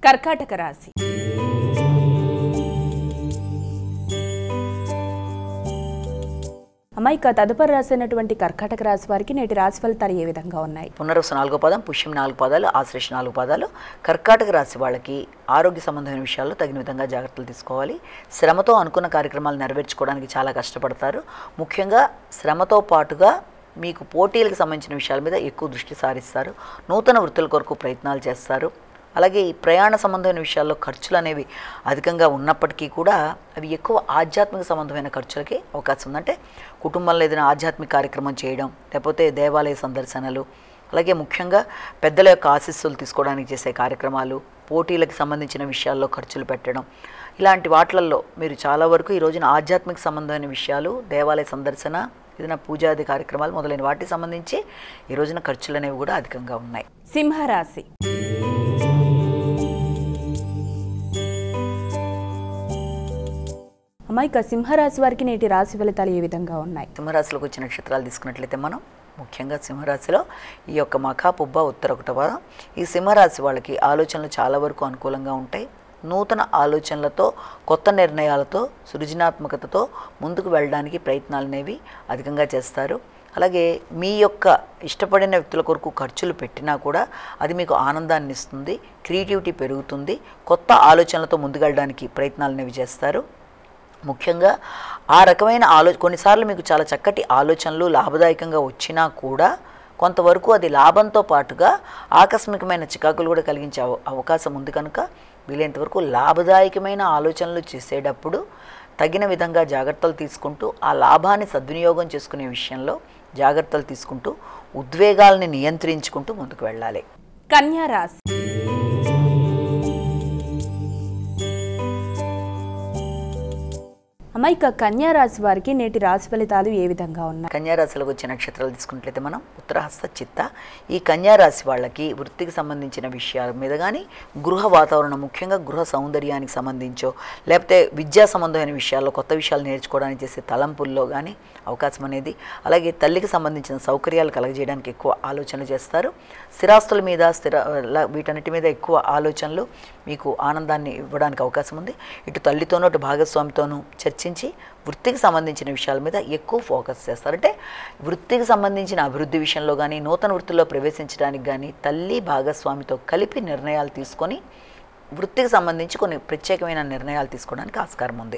కర్కాటక రాశి. అమ్మాయిక తదుపరి రాసినటువంటి కర్కాటక రాశి వారికి నేటి రాశి ఫలితాలు ఏ విధంగా ఉన్నాయి? పునర్వసు 4వ పాదం, పుష్యం 4 పాదాలు, ఆశ్లేష 4 పాదాలు. కర్కాటక రాశి వాళ్ళకి ఆరోగ్య సంబంధమైన విషయాల్లో తగిన విధంగా జాగ్రత్తలు తీసుకోవాలి. శ్రమతో అనుకున్న కార్యక్రమాలు నెరవేర్చుకోవడానికి చాలా కష్టపడతారు. ముఖ్యంగా శ్రమతో పాటుగా మీకు పోటీలకు సంబంధించిన విషయాల మీద ఎక్కువ దృష్టి సారిస్తారు. నూతన వృత్తుల కొరకు ప్రయత్నాలు చేస్తారు. అలాగే ఈ ప్రయాణ సంబంధమైన విషయాల్లో ఖర్చులు అనేవి అధికంగా ఉన్నప్పటికీ కూడా అవి ఎక్కువ ఆధ్యాత్మిక సంబంధమైన ఖర్చులకి అవకాశం ఉంది. అంటే కుటుంబంలో ఏదైనా ఆధ్యాత్మిక కార్యక్రమం చేయడం, లేకపోతే దేవాలయ సందర్శనలు, అలాగే ముఖ్యంగా పెద్దల యొక్క ఆశీస్సులు తీసుకోవడానికి చేసే కార్యక్రమాలు, పోటీలకు సంబంధించిన విషయాల్లో ఖర్చులు పెట్టడం, ఇలాంటి వాటిల్లో మీరు చాలా వరకు ఈ రోజున ఆధ్యాత్మిక సంబంధమైన విషయాలు, దేవాలయ సందర్శన, ఏదైనా పూజాది కార్యక్రమాలు మొదలైన వాటికి సంబంధించి ఈ రోజున ఖర్చులు అనేవి కూడా అధికంగా ఉన్నాయి. సింహరాశి. అమ్మాయిక సింహరాశి వారికి నేటి రాశి ఫలితాలు ఏ విధంగా ఉన్నాయి? సింహరాశిలోకి వచ్చే నక్షత్రాలు తీసుకున్నట్లయితే మనం ముఖ్యంగా సింహరాశిలో ఈ యొక్క మఖ, పుబ్బ, ఉత్తర 1వ పాదం. ఈ సింహరాశి వాళ్ళకి ఆలోచనలు చాలా వరకు అనుకూలంగా ఉంటాయి. నూతన ఆలోచనలతో, కొత్త నిర్ణయాలతో, సృజనాత్మకతతో ముందుకు వెళ్ళడానికి ప్రయత్నాలు అనేవి అధికంగా చేస్తారు. అలాగే మీ యొక్క ఇష్టపడిన వ్యక్తుల కొరకు ఖర్చులు పెట్టినా కూడా అది మీకు ఆనందాన్ని ఇస్తుంది, క్రియేటివిటీ పెరుగుతుంది, కొత్త ఆలోచనలతో ముందుకెళ్ళడానికి ప్రయత్నాలు అనేవి చేస్తారు. ముఖ్యంగా ఆ రకమైన కొన్నిసార్లు మీకు చాలా చక్కటి ఆలోచనలు లాభదాయకంగా వచ్చినా కూడా కొంతవరకు అది లాభంతో పాటుగా ఆకస్మికమైన చికాకులు కూడా కలిగించే అవకాశం ఉంది. కనుక వీలైనంతవరకు లాభదాయకమైన ఆలోచనలు చేసేటప్పుడు తగిన విధంగా జాగ్రత్తలు తీసుకుంటూ ఆ లాభాన్ని సద్వినియోగం చేసుకునే విషయంలో జాగ్రత్తలు తీసుకుంటూ ఉద్వేగాల్ని నియంత్రించుకుంటూ ముందుకు వెళ్ళాలి. కన్యా రాశి. అమ్మాయిక కన్యా రాశి వారికి నేటి రాశి ఫలితాలు ఏ విధంగా ఉన్నాయి? కన్యా రాశిలోకి వచ్చే నక్షత్రాలు తీసుకున్నట్లయితే మనం ఉత్తరహస్త, చిత్త. ఈ కన్యా రాశి వాళ్ళకి వృత్తికి సంబంధించిన విషయాల మీద కానీ, గృహ వాతావరణం ముఖ్యంగా గృహ సౌందర్యానికి సంబంధించో, లేకపోతే విద్యా సంబంధమైన విషయాల్లో కొత్త విషయాలు నేర్చుకోవడానికి చేసే తలంపుల్లో కానీ అవకాశం అనేది, అలాగే తల్లికి సంబంధించిన సౌకర్యాలు కలగజేయడానికి ఎక్కువ ఆలోచనలు చేస్తారు. స్థిరాస్తుల మీద వీటన్నిటి మీద ఎక్కువ ఆలోచనలు మీకు ఆనందాన్ని ఇవ్వడానికి అవకాశం ఉంది. ఇటు తల్లితోనూ అటు భాగస్వామితోనూ చర్చించి వృత్తికి సంబంధించిన విషయాల మీద ఎక్కువ ఫోకస్ చేస్తారు. అంటే వృత్తికి సంబంధించిన అభివృద్ధి విషయంలో కానీ, నూతన వృత్తిలో ప్రవేశించడానికి కానీ తల్లి భాగస్వామితో కలిపి నిర్ణయాలు తీసుకొని వృత్తికి సంబంధించి కొన్ని ప్రత్యేకమైన నిర్ణయాలు తీసుకోవడానికి ఆస్కారం ఉంది.